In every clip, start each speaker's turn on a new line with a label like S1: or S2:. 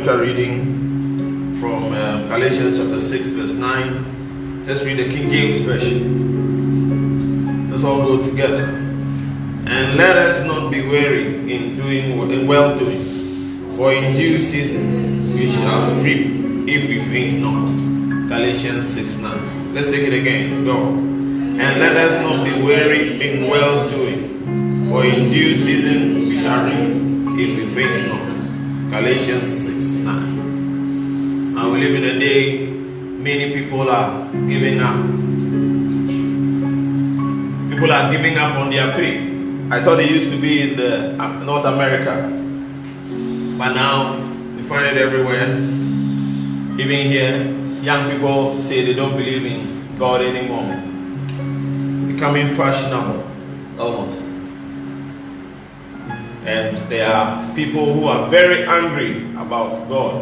S1: scripture reading from Galatians chapter 6 verse 9. Let's read the King James Version. Let's all go together. And let us not be weary in well-doing, for in due season we shall reap if we faint not. Galatians 6:9. Let's take it again. Go. And let us not be weary in well-doing, for in due season we shall reap if we faint not. Galatians 6:9. And we live in a day many people are giving up. People are giving up on their faith. I thought it used to be in the North America, but now we find it everywhere. Even here, young people say they don't believe in God anymore. It's becoming fashionable, almost. And there are people who are very angry about God,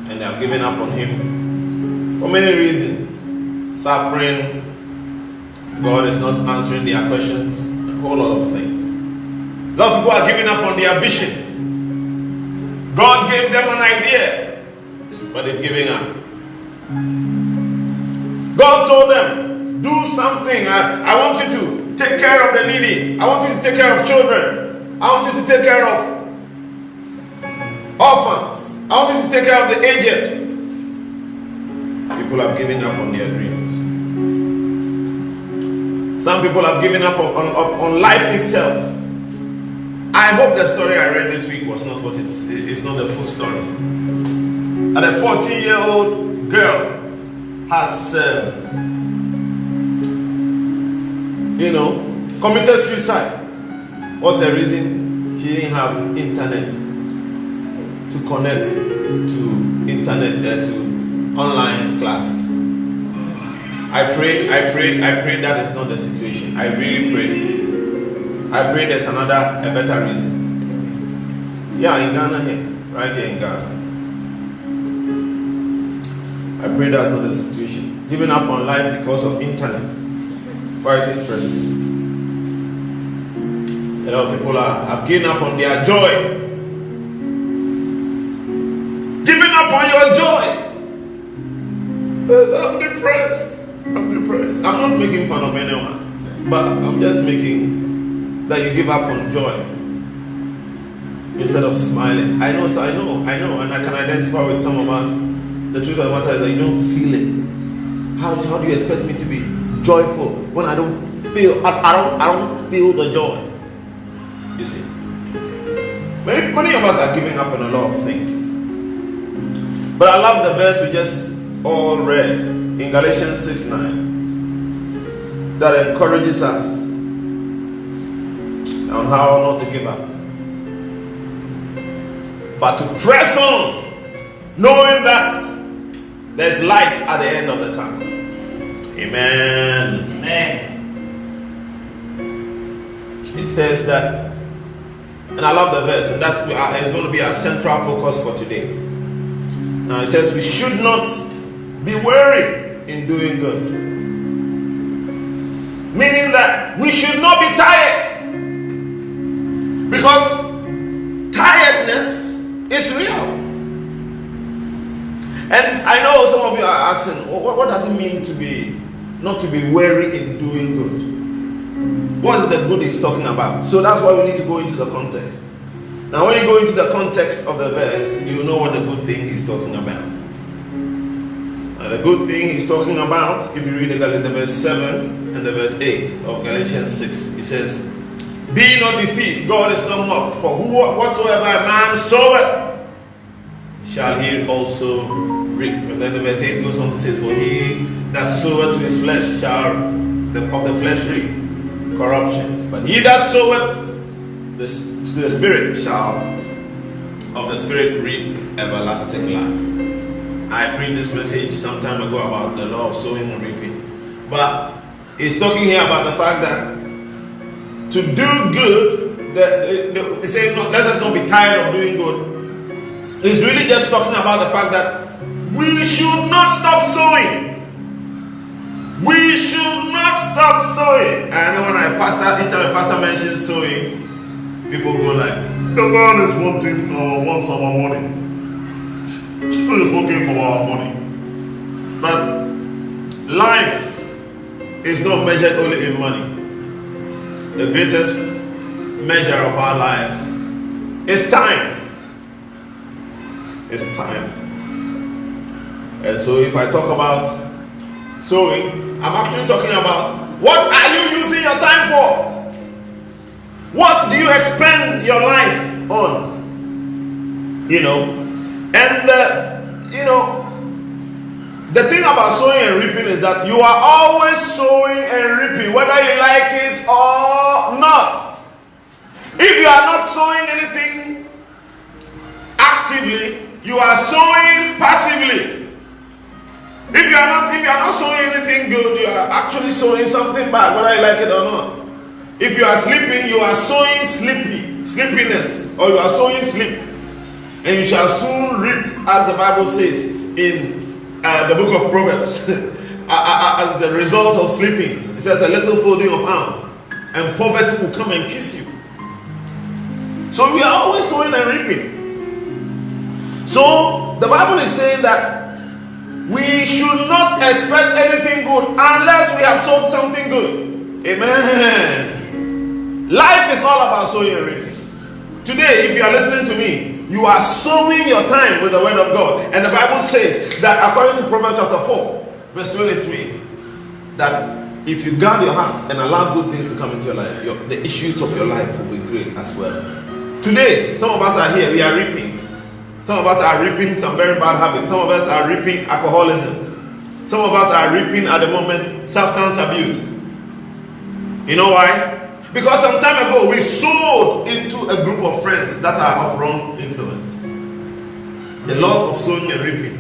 S1: and they have given up on Him for many reasons. Suffering, God is not answering their questions, a whole lot of things. A lot of people are giving up on their vision. God gave them an idea, but they've given up. God told them, do something. I want you to take care of the needy. I want you to take care of children. I want you to take care of orphans. I want you to take care of the aged. People have given up on their dreams. Some people have given up on life itself. I hope the story I read this week was not what it's not the full story. And a 14-year-old girl has, committed suicide. What's the reason? She didn't have internet to connect to to online classes. I pray that is not the situation. I really pray. I pray there's a better reason. Yeah, in Ghana here, right here in Ghana. I pray that's not the situation. Giving up on life because of internet. It's quite interesting. A lot of people have given up on their joy. Giving up on your joy. I'm depressed. I'm not making fun of anyone, but I'm just making that you give up on joy instead of smiling. I know, and I can identify with some of us. The truth of the matter is that you don't feel it. How do you expect me to be joyful when I don't feel? I don't feel the joy. You see, many of us are giving up on a lot of things. But I love the verse we just all read in Galatians 6:9 that encourages us on how not to give up, but to press on, knowing that there's light at the end of the tunnel. Amen.
S2: Amen.
S1: It says that, and I love the verse, and that's it's going to be our central focus for today. Now it says we should not be weary in doing good, meaning that we should not be tired, because tiredness is real. And I know some of you are asking, what does it mean to be not to be weary in doing good? What is the good he's talking about? So that's why we need to go into the context. Now when you go into the context of the verse, you know what the good thing he's talking about. The good thing he's talking about, if you read the verse 7 and the verse 8 of Galatians 6, it says, be not deceived, God is not mocked, for whatsoever a man soweth shall he also reap. And then the verse 8 goes on to say, for he that soweth to his flesh shall of the flesh reap corruption, but he that soweth to the Spirit shall of the Spirit reap everlasting life. I preached this message some time ago about the law of sowing and reaping, but he's talking here about the fact that to do good, they say let us not be tired of doing good. He's really just talking about the fact that we should not stop sowing. We should not stop sowing. And then when each time a pastor mentions sowing, people go like, the man is wanting wants our money. Who is looking for our money? But life is not measured only in money. The greatest measure of our lives is time. It's time. And so if I talk about sowing, I'm actually talking about what are you using your time for? What do you expend your life on? The thing about sowing and reaping is that you are always sowing and reaping, whether you like it or not. If you are not sowing anything actively, you are sowing passively. If you are not sowing anything good, you are actually sowing something bad, whether you like it or not. If you are sleeping, you are sowing sleepiness, or you are sowing sleep, and you shall soon reap, as the Bible says in the book of Proverbs, as the result of sleeping. It says a little folding of arms, and poverty will come and kiss you. So we are always sowing and reaping. So the Bible is saying that we should not expect anything good unless we have sowed something good. Amen. Life is all about sowing and reaping. Today, if you are listening to me, you are sowing your time with the word of God. And the Bible says that according to Proverbs chapter 4, verse 23, that if you guard your heart and allow good things to come into your life, the issues of your life will be great as well. Today, some of us are here, we are reaping. Some of us are reaping some very bad habits. Some of us are reaping alcoholism. Some of us are reaping at the moment substance abuse. You know why? Because some time ago we sold into a group of friends that are of wrong influence. The law of sowing and reaping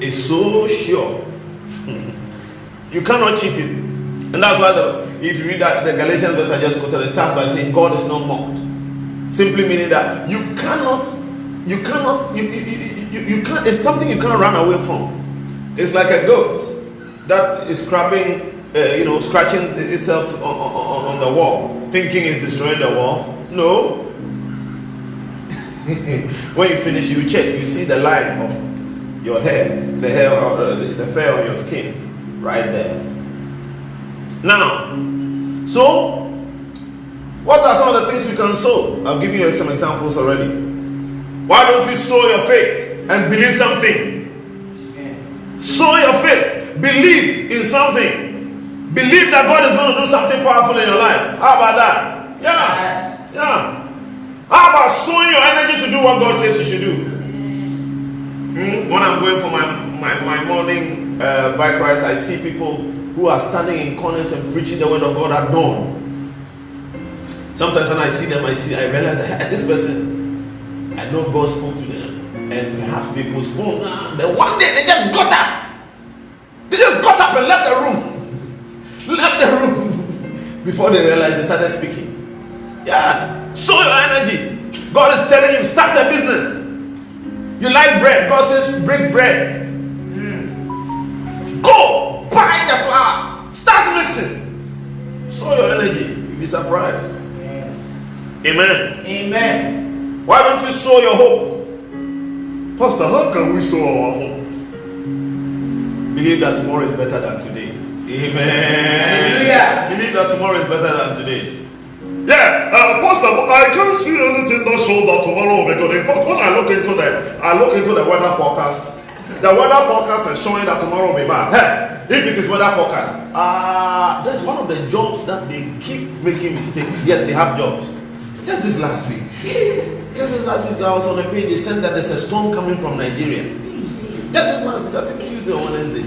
S1: is so sure. You cannot cheat it. And that's why if you read that the Galatians verse I just quoted, it starts by saying God is not mocked. Simply meaning that you can't, it's something you can't run away from. It's like a goat that is scratching itself on the wall, thinking it's destroying the wall. No. When you finish, you check, you see the line of your hair, the fur on your skin, right there. Now, so what are some of the things we can sow? I've given you some examples already. Why don't you sow your faith and believe something? Sow your faith, believe in something. Believe that God is going to do something powerful in your life. How about that? Yeah. How about sowing your energy to do what God says you should do? When I'm going for my morning bike rides, I see people who are standing in corners and preaching the word of God at dawn. Sometimes when I see them, I realize that this person, I know God spoke to them, and perhaps they postponed. Then one day they just got up. They just got up and left the room. Before they realized they started speaking. Yeah. Sow your energy. God is telling you, start a business. You like bread. God says, break bread. Go buy the flour. Start mixing. Sow your energy. You'll be surprised.
S2: Yes.
S1: Amen.
S2: Amen.
S1: Why don't you sow your hope? Pastor, how can we sow our hope? Believe that tomorrow is better than today. Amen.
S2: Hallelujah.
S1: Believe that tomorrow is better than today. Yeah, Pastor, I can't see anything that shows that tomorrow will be good. In fact, when I look into the weather forecast. The weather forecast is showing that tomorrow will be bad. Hey, if it is weather forecast, that's one of the jobs that they keep making mistakes. Yes, they have jobs. Just this last week, I was on a page. They said that there's a storm coming from Nigeria. Just this last week, I think Tuesday or Wednesday.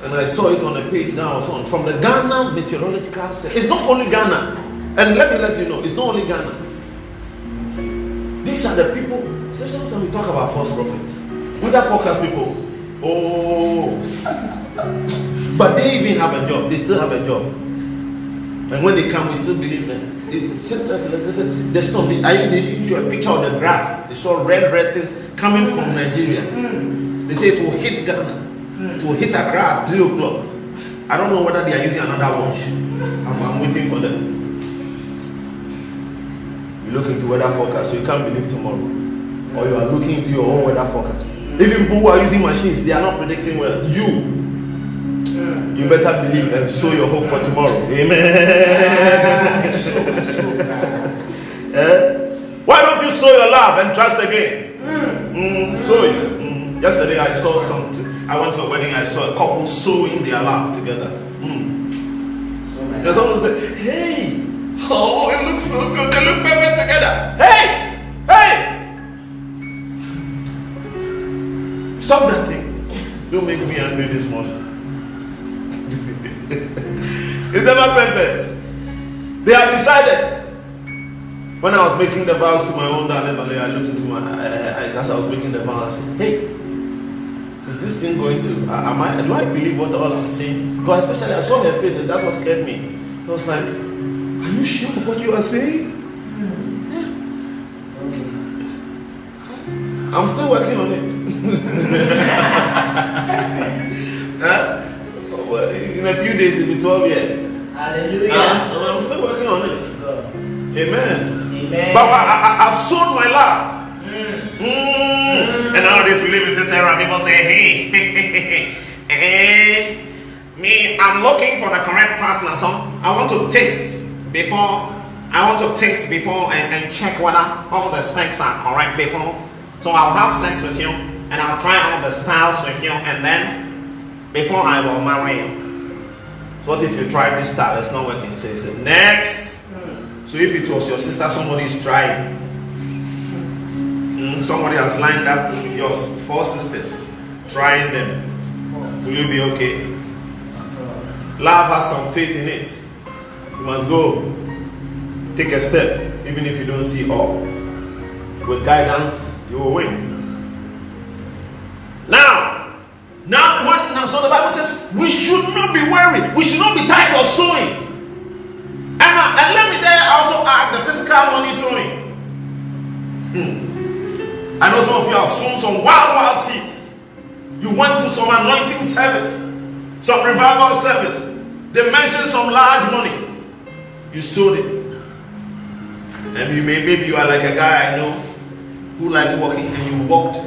S1: And I saw it on a page now or so from the Ghana Meteorological Center. It's not only Ghana. And let me let you know, it's not only Ghana. These are the people. Sometimes we talk about false prophets. Weather forecast people. Oh. But they even have a job. They still have a job. And when they come, we still believe them. Sometimes they say, the storm. They show a picture of the graph. They saw red things coming from Nigeria. They say it will hit Ghana. To hit Accra at 3 o'clock. I don't know whether they are using another watch. I'm waiting for them. You look into weather forecast, so you can't believe tomorrow. or you are looking into your own weather forecast. Even people who are using machines, they are not predicting well. You better believe and sow your hope for tomorrow. Amen. Why don't you sow your love and trust again? Sow it. Yesterday I saw something. I went to a wedding. I saw a couple sowing their love together. There's someone said, "Hey, oh, it looks so good. They look perfect together. Hey, stop that thing. Don't make me angry this morning." It's never perfect. They have decided. When I was making the vows to my own darling, I looked into my eyes as I was making the vows. I said, "Hey, is this thing going to? Do I believe what all I'm saying?" Because especially I saw her face, and that's what scared me. I was like, "Are you sure of what you are saying?" I'm still working on it. In a few days, it'll be 12 years.
S2: Hallelujah.
S1: I'm still working on it. Amen.
S2: Amen.
S1: But I've sold my love. And nowadays we live in this era. People say, "Hey, me, I'm looking for the correct partner. So I want to taste before and check whether all the specs are correct before. So I'll have sex with you and I'll try all the styles with you, and then before I will marry you." So what if you try this style? It's not working. Say next. So if it was your sister, somebody is trying. Somebody has lined up your 4 sisters, trying them. Will you be okay? Love has some faith in it. You must go. Take a step, even if you don't see all. With guidance, you will win. Now, so the Bible says we should not be worried. We should not be tired of sowing. And let me there also add the physical money sowing. I know some of you have sown some wild seeds. You went to some anointing service, some revival service. They mentioned some large money. You sowed it. And maybe you are like a guy I know who likes walking, and you walked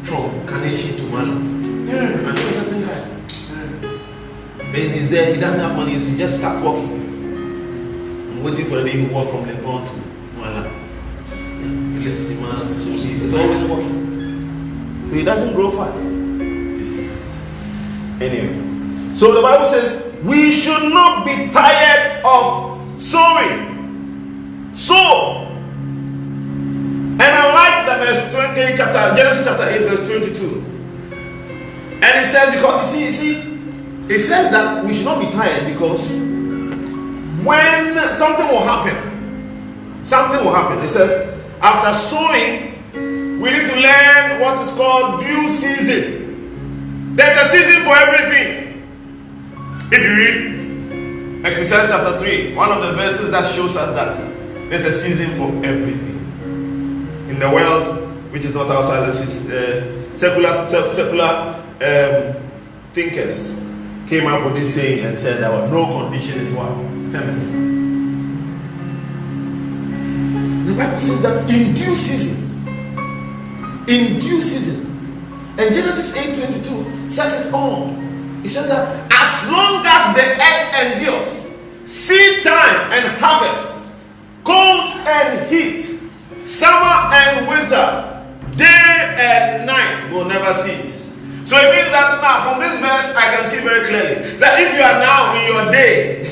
S1: from Carnation to Mala. I know a certain guy. When he's there, he doesn't have money, so he just starts walking. I'm waiting for the day he walks from Legon to Mala. He lives in Mala, so he's always walking. So he doesn't grow fat. You see. Anyway. So the Bible says we should not be tired of sowing. Sow. And I like the verse 28, Genesis chapter 8, verse 22. And it says, because you see, it says that we should not be tired, because when something will happen. It says, after sowing, we need to learn what is called due season. There's a season for everything. If you read Ecclesiastes chapter 3, one of the verses that shows us that there's a season for everything. In the world, which is not outside this, secular thinkers came up with this saying and said that no condition is what? Permanent. The Bible says that in due season, and Genesis 8:22 says it all. It says that as long as the earth endures, seed time and harvest, cold and heat, summer and winter, day and night will never cease. So it means that now from this verse I can see very clearly that if you are now in your day,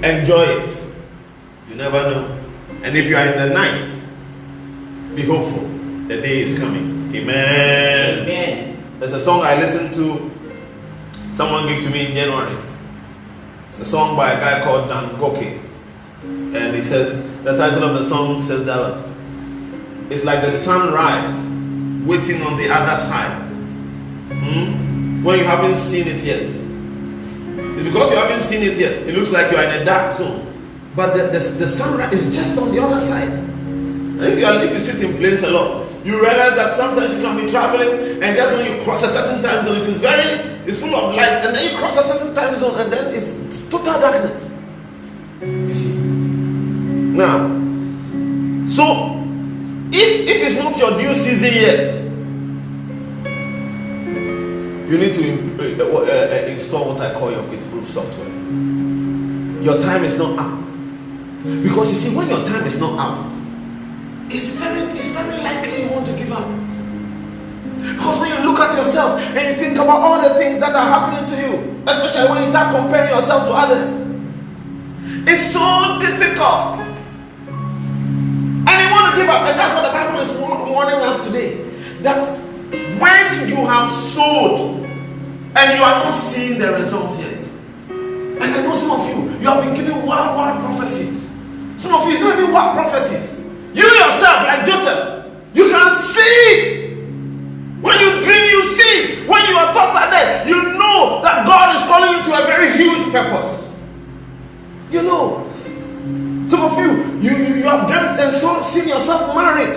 S1: enjoy it. You never know. And if you are in the night, be hopeful. The day is coming. Amen.
S2: Amen.
S1: There's a song I listened to, someone gave to me in January. It's a song by a guy called Dan Goke. And he says, the title of the song says that it's like the sunrise waiting on the other side. When you haven't seen it yet. It's because you haven't seen it yet. It looks like you are in a dark zone. But the sunrise is just on the other side. And if you sit in planes a lot, you realize that sometimes you can be traveling, and just when you cross a certain time zone, it's full of light, and then you cross a certain time zone, and then it's total darkness. You see. Now, so if it's not your due season yet, you need to install what I call your quit-proof software. Your time is not up. Because you see, when your time is not up, it's very likely you want to give up. Because when you look at yourself and you think about all the things that are happening to you, especially when you start comparing yourself to others, it's so difficult. And you want to give up. And that's what the Bible is warning us today. That when you have sowed and you are not seeing the results yet, and I know some of you have been giving wild prophecies. Some of you, it's not even wild prophecies. You yourself, like Joseph, you can see. When you dream, you see. When your thoughts are there, you know that God is calling you to a very huge purpose. You know. Some of you have dreamt and seen yourself married.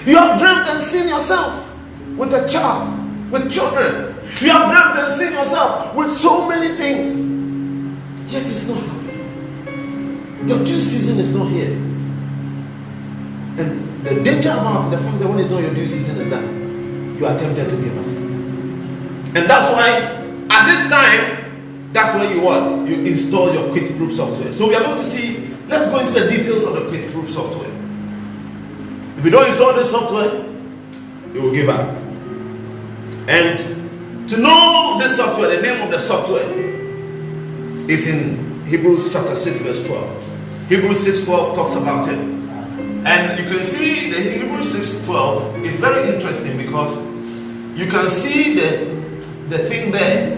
S1: You have dreamt and seen yourself with a child, with children. You have dreamt and seen yourself with so many things. Yet it's not happening. Your due season is not here. And the danger about the fact that when it's not your due season is that you are tempted to give up. And that's why at this time, that's where you what? You install your quit-proof software. So we are going to see, let's go into the details of the quit-proof software. If you don't install this software, you will give up. And to know this software, the name of the software is in Hebrews chapter 6 verse 12. Hebrews 6:12 talks about it. And you can see the Hebrews 6:12 is very interesting because you can see the thing there.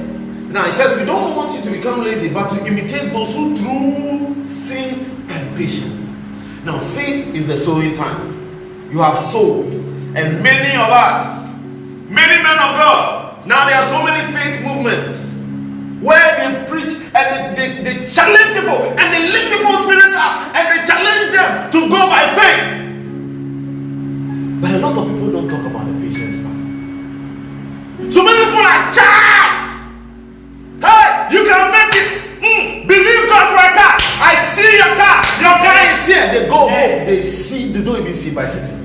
S1: Now it says we don't want you to become lazy, but to imitate those who through faith and patience. Now faith is the sowing time. You have sowed, and many of us, many men of God, now there are so many faith movements where they preach and they challenge people and they lift people's spirits up and they challenge them to go by faith. But a lot of people don't talk about the patience part. So many people are charged. Hey, you can make it. Believe God for a car. I see your car. Your car is here. They go home. They see. They don't even see bicycle.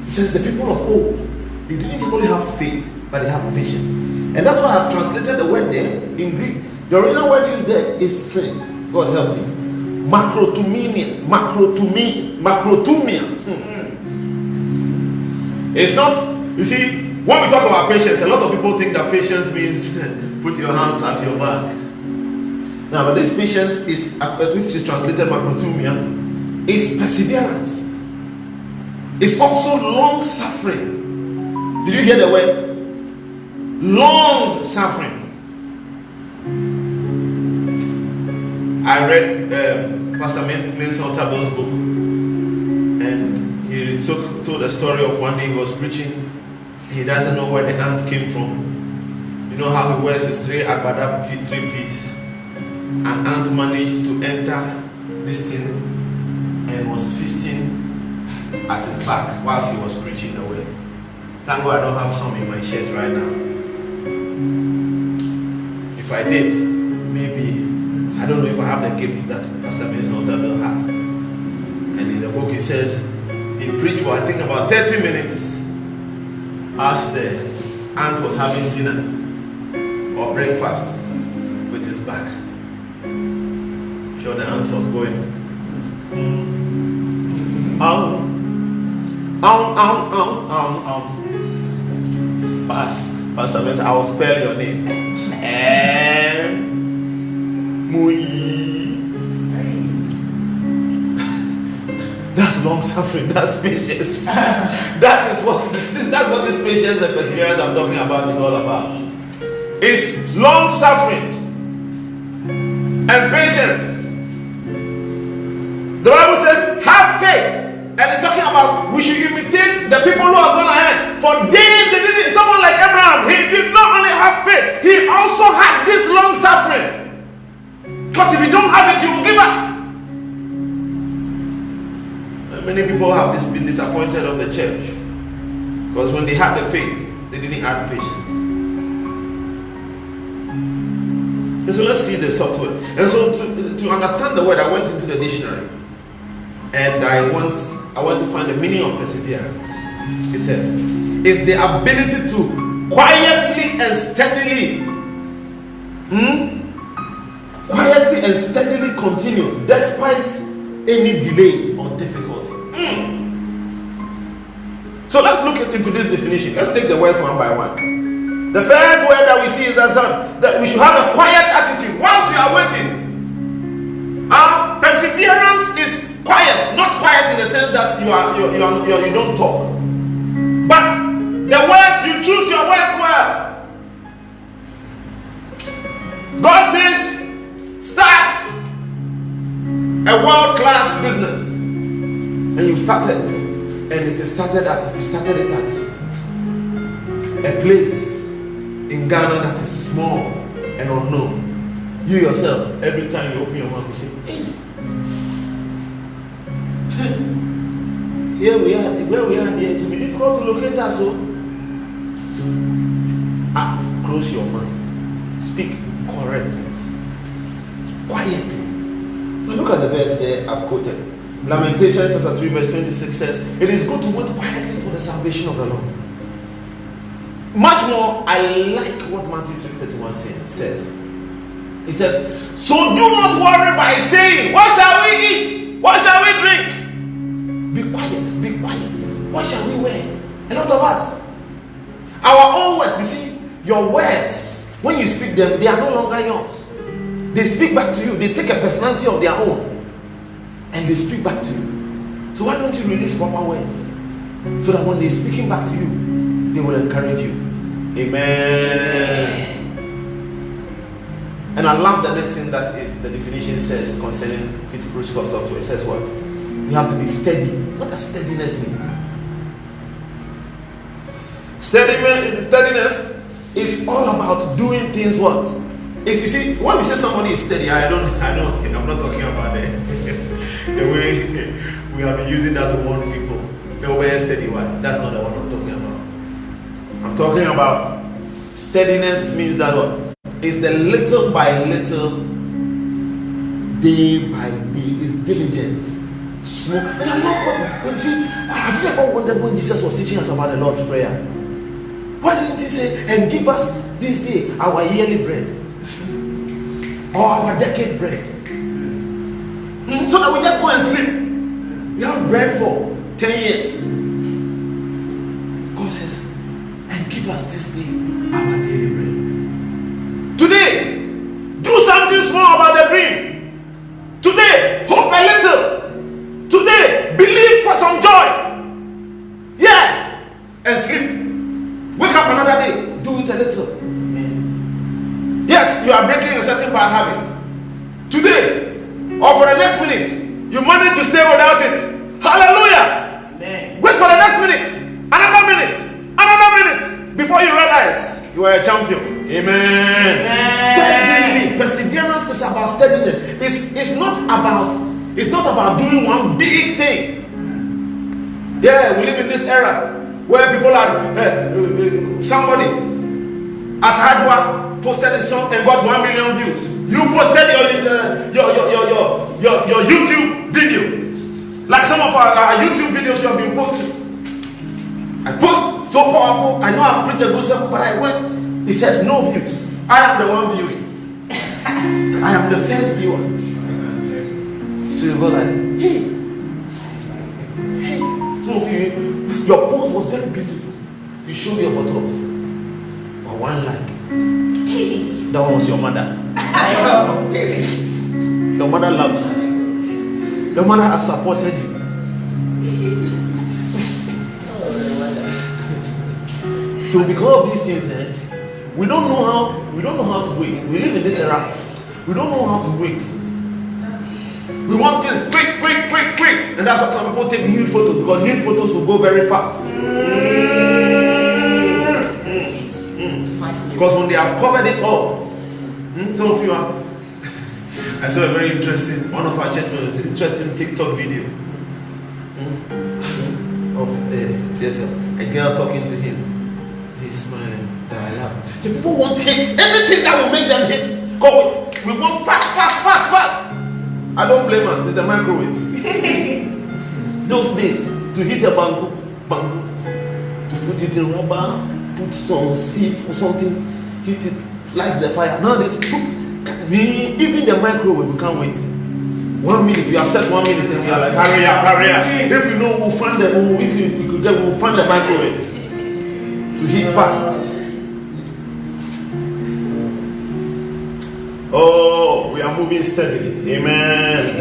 S1: It says the people of old, they didn't only have faith, but they have patience. And that's why I've translated the word there in Greek. The original word used there is, God help me, macrotumia. It's not, you see, when we talk about patience, a lot of people think that patience means put your hands at your back. Now, but this patience is, which is translated macrotumia, is perseverance. It's also long suffering. Did you hear the word? Long suffering. I read Pastor Menson Table's book, and he told a story of one day he was preaching. He doesn't know where the ant came from. You know how he wears his three agbada, 3 piece. An ant managed to enter this thing and was feasting at his back whilst he was preaching away. Thank God I don't have some in my shirt right now. If I did, maybe, I don't know if I have the gift that Pastor Benson Tabel has. And in the book he says, he preached for I think about 30 minutes as the ant was having dinner or breakfast with his back. Sure, the ant was going. Pastor Benson, I will spell your name. That's long suffering. That's patience. That's what this patience and perseverance I'm talking about is all about. It's long suffering and patience. The Bible says, have faith. And it's talking about we should imitate the people who have gone ahead. For they didn't, someone like Abraham, he did not only have faith, he also had this long suffering. Because if you don't have it, you will give up. Many people have been disappointed of the church because when they had the faith, they didn't have patience. And so let's see the software. And so to understand the word, I went into the dictionary, and I want to find the meaning of perseverance. It says, it's the ability to quietly and steadily continue despite any delay or difficulty. So let's look into this definition. Let's take the words one by one. The first word that we see is that we should have a quiet attitude whilst we are waiting. Perseverance is quiet, not quiet in the sense that you don't talk, but the words, you choose your words well. God says, start a world-class business, and you started, and you started it at a place in Ghana that is small and unknown. You yourself, every time you open your mouth, you say, hey, here we are, where we are here, it will be difficult to locate us. So close your mouth, speak correct things quietly. Now look at the verse there I've quoted. Lamentations chapter 3 verse 26 says, it is good to wait quietly for the salvation of the Lord. Much more, I like what Matthew 6:31 says. It says, so do not worry by saying, what shall we eat? What shall we drink? Be quiet, be quiet. What shall we wear? A lot of us, our own words, you see, your words, when you speak them, they are no longer yours. They speak back to you. They take a personality of their own, and they speak back to you. So why don't you release proper words, so that when they're speaking back to you, they will encourage you. Amen. And I love the next thing that is the definition says concerning critical software. It says what? You have to be steady. What does steadiness mean? Steadiness is all about doing things what? You see, when we say somebody is steady, I'm not talking about the way we have been using that to warn people. You're steady, why? That's not the one I'm talking about. I'm talking about steadiness means that what? It's the little by little, day by day, is diligence. Small. And I love what you see. Have you ever wondered when Jesus was teaching us about the Lord's Prayer? Why didn't he say, and give us this day our yearly bread or our decade bread? So that we just go and sleep. We have bread for 10 years. God says, and give us this day our daily bread. Today, do something small about the dream. Today, hope a little. Today, believe for some joy. Yeah, and sleep. Wake up another day, do it a little. Yes, you are breaking a certain bad habit. Today, or for the next minute, you manage to stay without it. Hallelujah. Amen. Wait for the next minute, another minute, before you realize you are a champion. Amen. Steadily, perseverance is about steadiness. It's not about doing one big thing. Yeah, we live in this era where people are somebody at Hadwa posted a song and got 1 million views. You posted your YouTube video, like some of our YouTube videos you have been posting. I post so powerful. I know I preached a good sermon, but I went. It says no views. I am the one viewing. I am the first viewer. So you go like, hey. Some of you, your post was very beautiful. You showed your photos, but one like, hey, that one was your mother. Your mother loves you. Your mother has supported you. So because of these things, we don't know how to wait. We live in this era. We don't know how to wait. We want things quick. And that's why some people take nude photos, because nude photos will go very fast. Because when they have covered it all, some of you are. I saw a very interesting, one of our church members, an interesting TikTok video of a girl talking to him. He's smiling. I love. The people want hits, anything that will make them hit. go. We want fast. I don't blame us. It's the microwave. Those days, to heat a bamboo, to put it in rubber, put some sieve or something, heat it, light the fire. Nowadays, even the microwave, we can't wait. 1 minute, we have set 1 minute, and we are like, hurry up. If you know, we'll find we'll find the microwave to heat fast. Oh, we are moving steadily. Amen.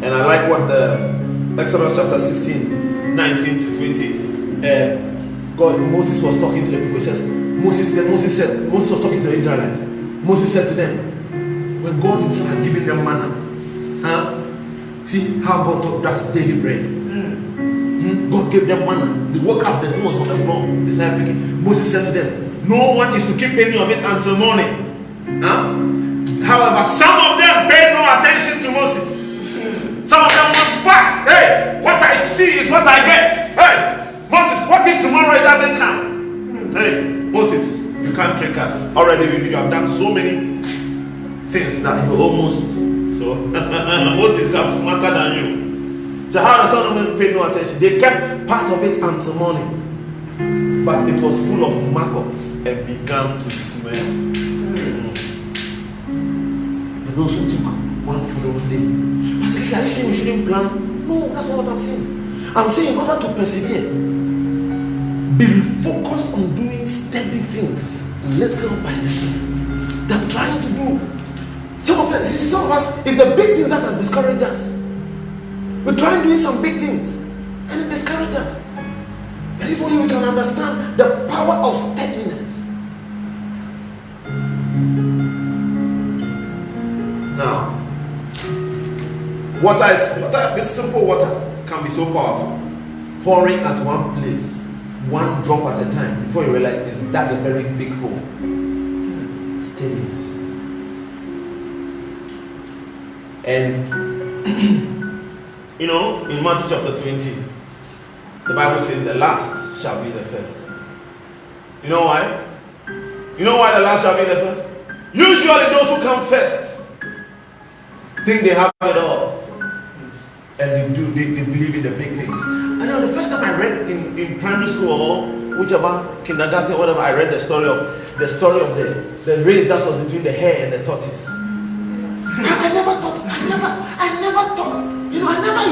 S1: And I like what the Exodus chapter 16, 19 to 20. Moses was talking to the people. He says, Moses was talking to the Israelites. Moses said to them, when God himself had given them manna, see how God taught us daily bread. God gave them manna. They woke up, the thing was on the floor. They started picking. Moses said to them, no one is to keep any of it until morning. However, some of them paid no attention to Moses. Some of them went fast. Hey, what I see is what I get. Hey, Moses, what if tomorrow it doesn't come? Hey, Moses, you can't trick us. Already you have done so many things that you almost. So Moses is smarter than you. So how does someone pay no attention? They kept part of it until morning. But it was full of maggots and began to smell. And those who took one for the whole day. Pastor, are you saying we shouldn't plan? No, that's not what I'm saying. I'm saying in order to persevere, be focused on doing steady things, little by little, than trying to do. Some of us, it's the big things that has discouraged us. We're trying doing some big things, and it discourages us. But if only we can understand the power of steadiness. Now, water, this simple water can be so powerful. Pouring at one place, one drop at a time, before you realize it's dug a very big hole. Steadiness. And in Matthew chapter 20, the Bible says the last shall be the first. You know why? You know why the last shall be the first? Usually those who come first think they have it all. And they believe in the big things. I know the first time I read in primary school or whichever kindergarten or whatever, I read the story of the race that was between the hare and the tortoise. I never thought, I never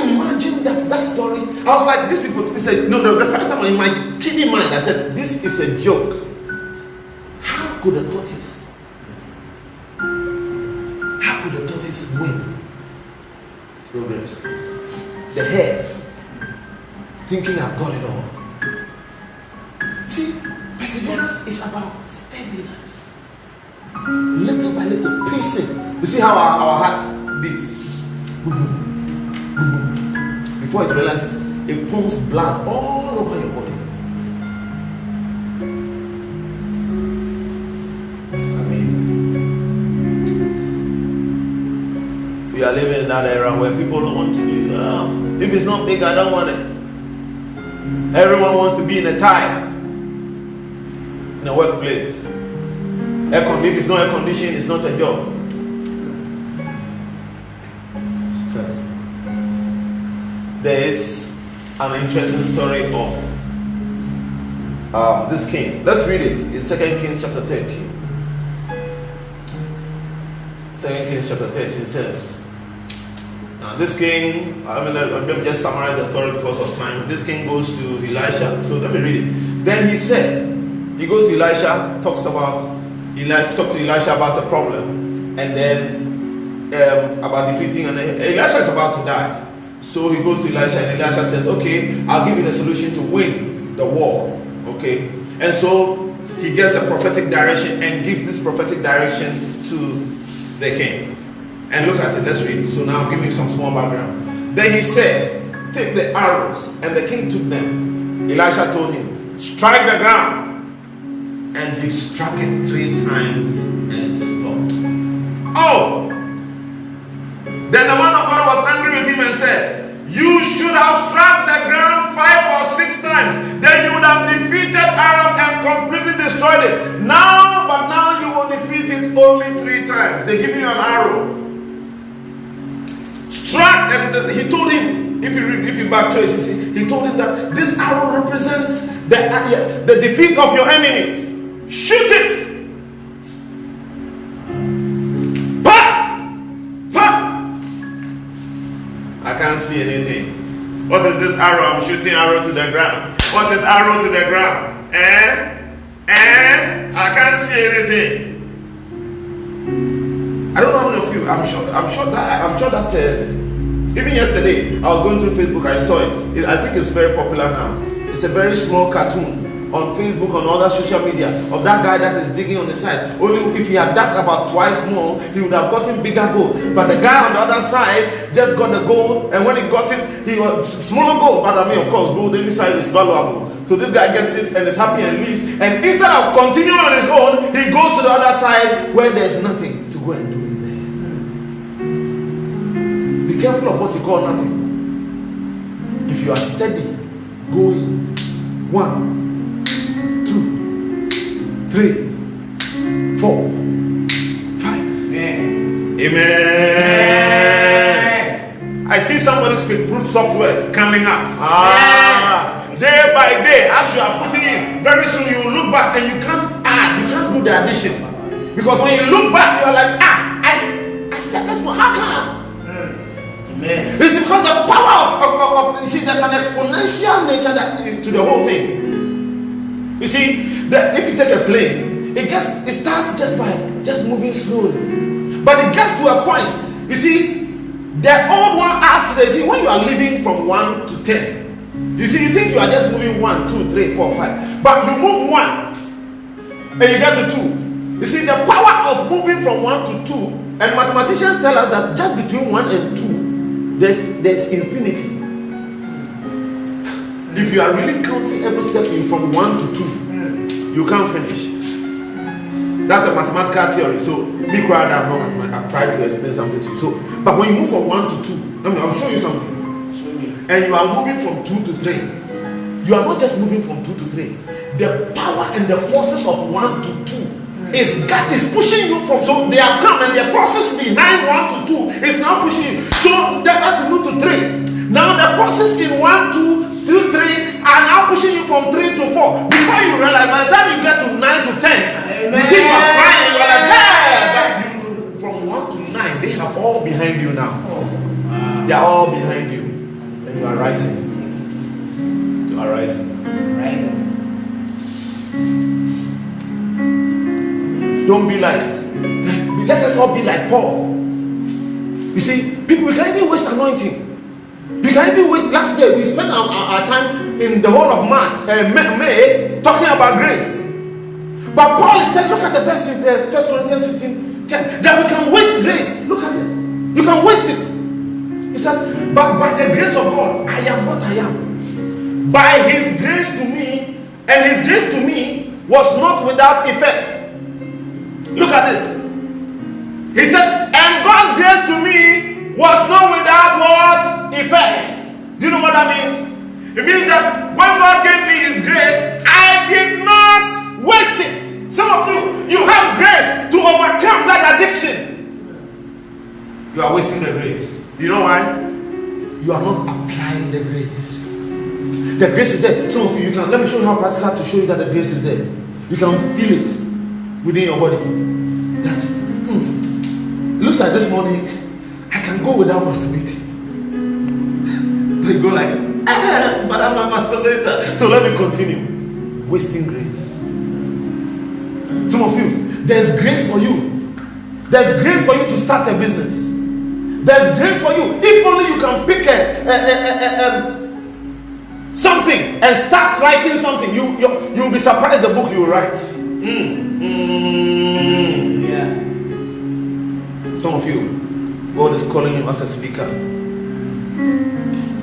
S1: imagined that story. I was like, these people, they said, no, the first time in my kiddie mind, I said, this is a joke. How could a tortoise win? Progress. The hare, thinking I've got it all. See, perseverance is about steadiness. Little by little, pacing. You see how our heart beats? Boom, boom, boom, boom. Before it realizes, it pumps blood all over your body. Amazing. We are living in that era where people don't want to do if it's not big, I don't want it. Everyone wants to be in a tie in a workplace. If it's not air conditioning, it's not a job. There is an interesting story of this king. Let's read it in 2 Kings chapter 13. 2 Kings chapter 13 says, now this king, let me just summarize the story because of time. This king goes to Elisha. So let me read it. Then he said, he goes to Elisha, talks to Elisha about the problem, and then about defeating, and Elisha is about to die. So he goes to Elisha, and Elisha says, okay, I'll give you the solution to win the war. Okay. And so he gets a prophetic direction and gives this prophetic direction to the king. And look at it, let's read it. So now I'll give you some small background. Then he said, take the arrows, and the king took them. Elisha told him, strike the ground. And he struck it 3 times and stopped. Oh! Then the man of God was angry with him and said, you should have struck the ground 5 or 6 times. Then you would have defeated Aram and completely destroyed it. But now you will only 3 times. They give you an arrow. Strike, and he told him, if you back trace, he told him that this arrow represents the defeat of your enemies. Shoot it. I can't see anything. What is this arrow? I'm shooting arrow to the ground. What is arrow to the ground? I can't see anything. I don't know how many of you. I'm sure that even yesterday I was going through Facebook. I saw it. I think it's very popular now. It's a very small cartoon on Facebook, on other social media, of that guy that is digging on the side. Only if he had dug about twice more, he would have gotten bigger gold. But the guy on the other side just got the gold, and when he got it, he was smaller gold. But I mean, of course, gold any size is valuable. So this guy gets it and is happy and leaves. And instead of continuing on his own, he goes to the other side where there's nothing to go and do it there. Be careful of what you call nothing. If you are steady going, 1, 2, 3, 4, 5. Amen. I see somebody's quick-proof software coming up. Day by day, as you are putting in, very soon you will look back and you can't add, you can't do the addition. Because when you look back, you are like, I said this one, how come? Amen. It's because the power of you see, there's an exponential nature to the whole thing. You see, if you take a plane, it starts just moving slowly, but it gets to a point. You see, the old one asks today. See, when you are living from 1 to 10, you see, you think you are just moving 1, 2, 3, 4, 5, but you move 1 and you get to 2. You see, the power of moving from 1 to 2, and mathematicians tell us that just between 1 and 2, there's infinity. If you are really counting every step in from 1 to 2, you can't finish. That's a mathematical theory. So be quiet. I've tried to explain something to you. So, but when you move from 1 to 2, I'll show you something. And you are moving from 2 to 3. You are not just moving from 2 to 3. The power and the forces of 1 to 2 is pushing you from. So they have come, and the forces behind 1 to 2 is now pushing you. So that has to move to 3. Now the forces in 1, 2, 3 are now pushing you from 3 to 4. Before you realize, by the time you get to 9 to 10, you see you are flying, you are like, hey! But from 1 to 9, they have all behind you now. They are all behind you. And you are rising. You are rising. Don't be like, let us all be like Paul. You see, people, we can even waste anointing. You can even waste. Last year we spent our time in the whole of May talking about grace. But Paul instead, look at the verse in 1 Corinthians 15:10, that we can waste grace. Look at it. You can waste it. He says, but by the grace of God, I am what I am. By his grace to me, and his grace to me was not without effect. Look at this. He says, and God's grace to me was not without what? Effect. Do you know what that means? It means that when God gave me his grace, I did not waste it. Some of you have grace to overcome that addiction. You are wasting the grace. Do you know why? You are not applying the grace. The grace is there. Some of you can, let me show you how practical to show you that the grace is there. You can feel it within your body. That it looks like this morning I can go without masturbating. But you go like, but I'm a masturbator. So let me continue. Wasting grace. Some of you, there's grace for you. There's grace for you to start a business. There's grace for you. If only you can pick something and start writing something, you'll be surprised the book you will write.
S2: Yeah.
S1: Some of you, God is calling you as a speaker.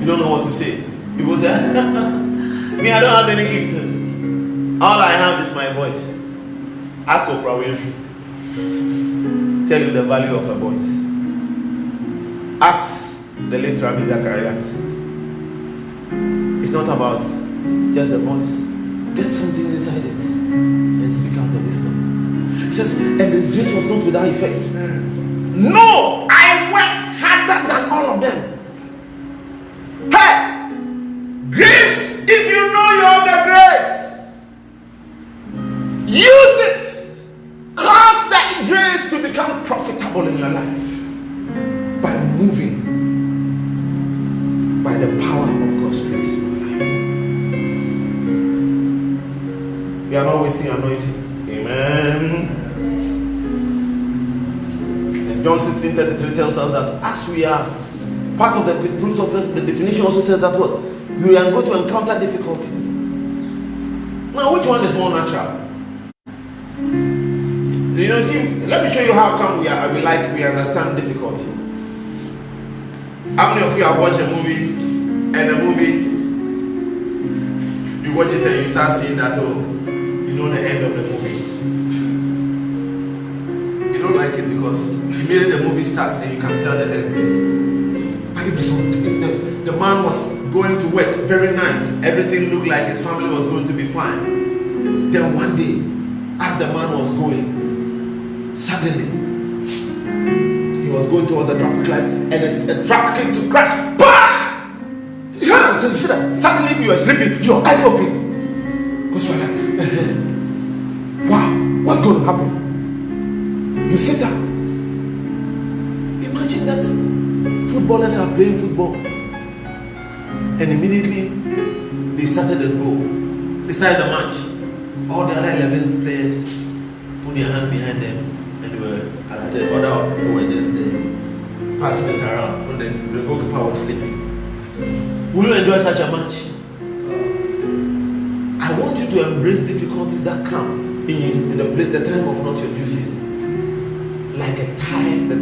S1: You don't know what to say. People say, me, I don't have any gift. All I have is my voice. Ask Oprah Winfrey. Tell you the value of a voice. Ask the late Rabbi Zacharias. It's not about just the voice. Get something inside it and speak out the wisdom. He says, and his grace was not without effect. No, I went harder than all of them. Hey, grace, if you know you have the grace, use it. Cause that grace to become profitable in your life by moving by the power of God's grace in your life. We are not wasting anointing. Amen. And John 16:33 tells us that as we are part of the fruits of the definition also says that what? We are going to encounter difficulty. Now, which one is more natural? You know, see, let me show you how come we understand difficulty. How many of you have watched a movie and the movie you watch it and you start seeing that, oh, you know the end of the movie? You don't like it because immediately the movie starts and you can tell the end. But if the man was going to work very nice, everything looked like his family was going to be fine. Then one day, as the man was going, suddenly he was going towards the traffic light and a truck came to crash. Bah! Yeah, so you see that suddenly if you are sleeping, your eyes open because you are like, wow, what's going to happen? You sit down. Imagine that footballers are playing football and immediately they started the goal. They started the match. All the other 11 players put their hands behind them and they were like the other people were just there passing it around when the goalkeeper was sleeping. Will you enjoy such a match? I want you to embrace difficulties that come in the time of not your due season. Like the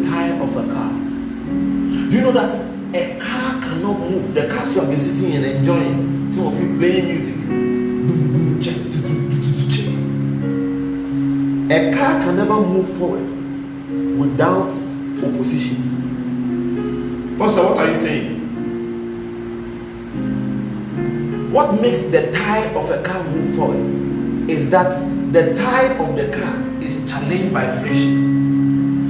S1: tire of a car. Do you know that a car cannot move? The cars you have been sitting and enjoying, some of you playing music. A car can never move forward without opposition. Pastor, what are you saying? What makes the tire of a car move forward is that the tire of the car is challenged by friction.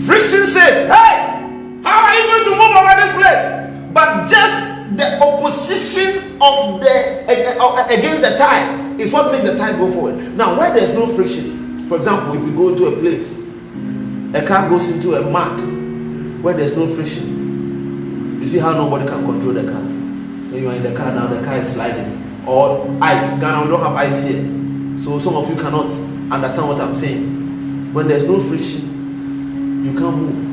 S1: Friction says, hey, how are you going to move over this place? But just the opposition of against the tire is what makes the tire go forward. Now, where there's no friction, for example, if you go into a place, a car goes into a mud where there's no friction. You see how nobody can control the car. When you are in the car now, the car is sliding. Or ice. Ghana, we don't have ice here. So some of you cannot understand what I'm saying. When there's no friction, you can't move.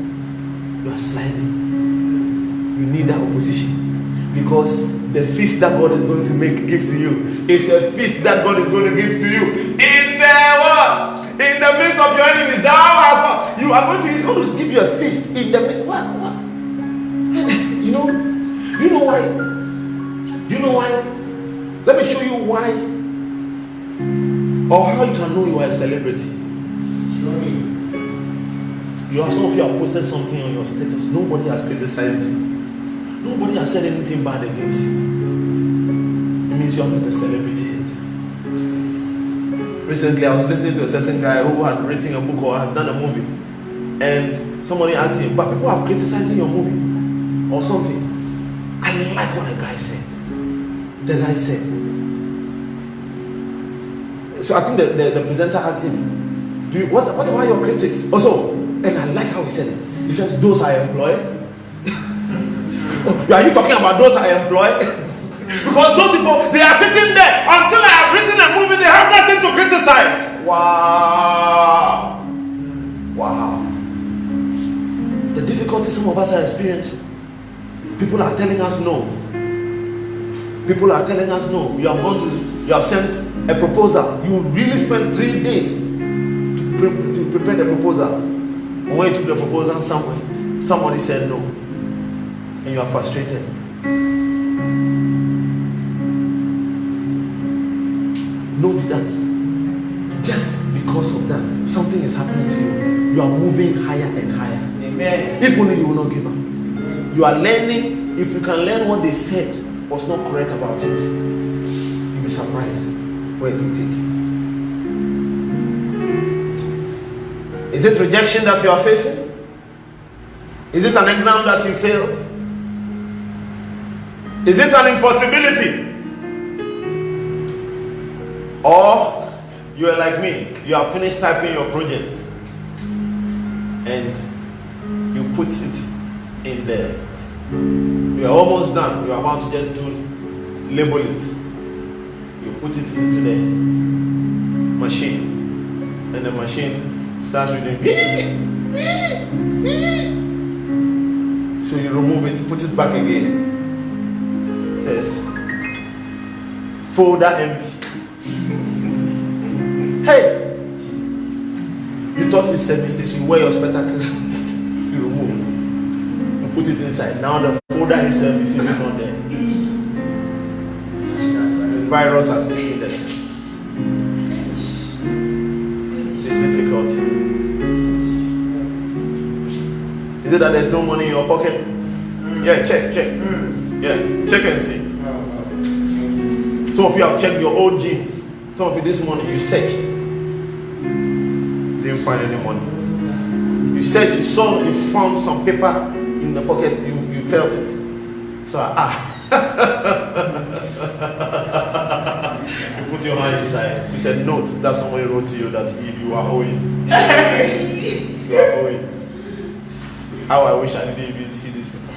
S1: You are sliding. You need that opposition. Because the feast that God is going to give to you is a feast that God is going to give to you. In the what? In the midst of your enemies, thou hast not. You are going to, he's going to give you a feast in the midst. What? You know why? You know why? Let me show you why, or how you can know you are a celebrity. Show me. Some of you have posted something on your status. Nobody has criticized you. Nobody has said anything bad against you. It means you are not a celebrity yet. Recently, I was listening to a certain guy who had written a book or has done a movie, and somebody asked him, but people have criticized your movie or something. I like what the guy said. The guy said. So I think the presenter asked him, what are your critics? Also, and I like how he said it. He says, those I employ. Are you talking about those I employ? Because those people, they are sitting there until I have written a movie, they have nothing to criticize. Wow. The difficulty some of us are experiencing. People are telling us no. People are telling us no. You have sent a proposal. You really spent 3 days to prepare the proposal. And when you took the proposal somewhere, somebody said no. And you are frustrated. Note that just because of that, something is happening to you. You are moving higher and higher.
S2: Amen.
S1: If only you will not give up. You are learning. If you can learn what they said was not correct about it, you'll be surprised where it will take you. Is it rejection that you are facing? Is it an exam that you failed? Is it an impossibility? Or you are like me, you have finished typing your project and you put it in there. You are almost done. You are about to just label it. You put it into the machine and the machine starts reading. So you remove it, put it back again. It says folder empty. Hey, you thought it's a mistake, so you wear your spectacles. You remove, you put it inside. Now the folder itself is even not there. Virus has eaten them. It's difficult. Is it that there's no money in your pocket? Yeah, check. Yeah, check and see. Some of you have checked your old jeans. Some of you this morning you searched. Didn't find any money. You searched, you saw, you found some paper in the pocket, you felt it. So you put your hand inside. It's a note that somebody wrote to you that you are owing. You are owing. How I wish I didn't even see this paper.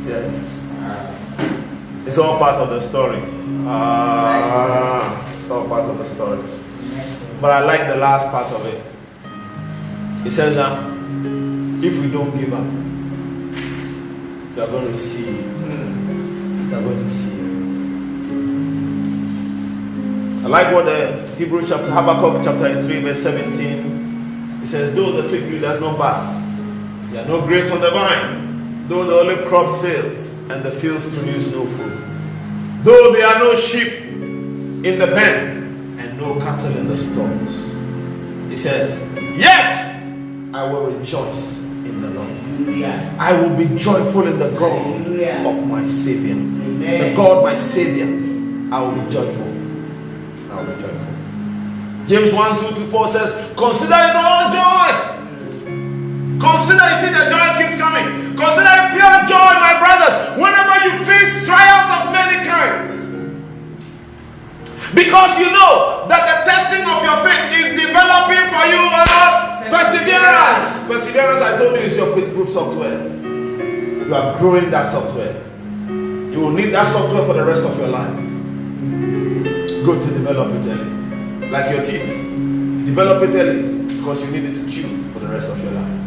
S1: Yeah. It's all part of the story. It's all part of the story. But I like the last part of it. It says that if we don't give up, you are going to see. You are going to see. I like what the Hebrews chapter, Habakkuk chapter 3 verse 17. It says, though the fig tree does not bear, there are no grapes on the vine, though the olive crops fails, and the fields produce no fruit, though there are no sheep in the pen, and no cattle in the stalls. It says, yet I will rejoice in the Lord. I will be joyful in the God of my Savior. The God my Savior, I will be joyful. I will be joyful. James 1:2-4 says, consider it all joy. Consider, you see the joy keeps coming. Consider it pure joy, my brothers, whenever you face trials of many kinds. Because you know that the testing of your faith is developing for you a lot. Perseverance. Perseverance, I told you, is your quick proof software. You are growing that software. You will need that software for the rest of your life. Good to develop it early. Like your teeth. You develop it early because you need it to chew for the rest of your life.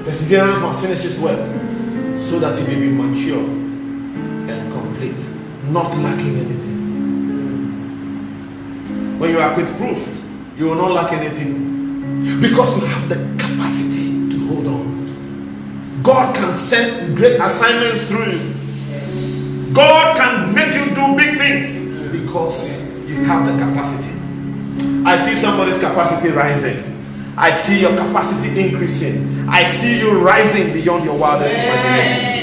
S1: Perseverance must finish its work so that you may be mature and complete, not lacking anything. When you are quick proof, you will not lack anything because you have the capacity to hold on. God can send great assignments through you. God can make you do big things because you have the capacity. I see somebody's capacity rising. I see your capacity increasing. I see you rising beyond your wildest imagination.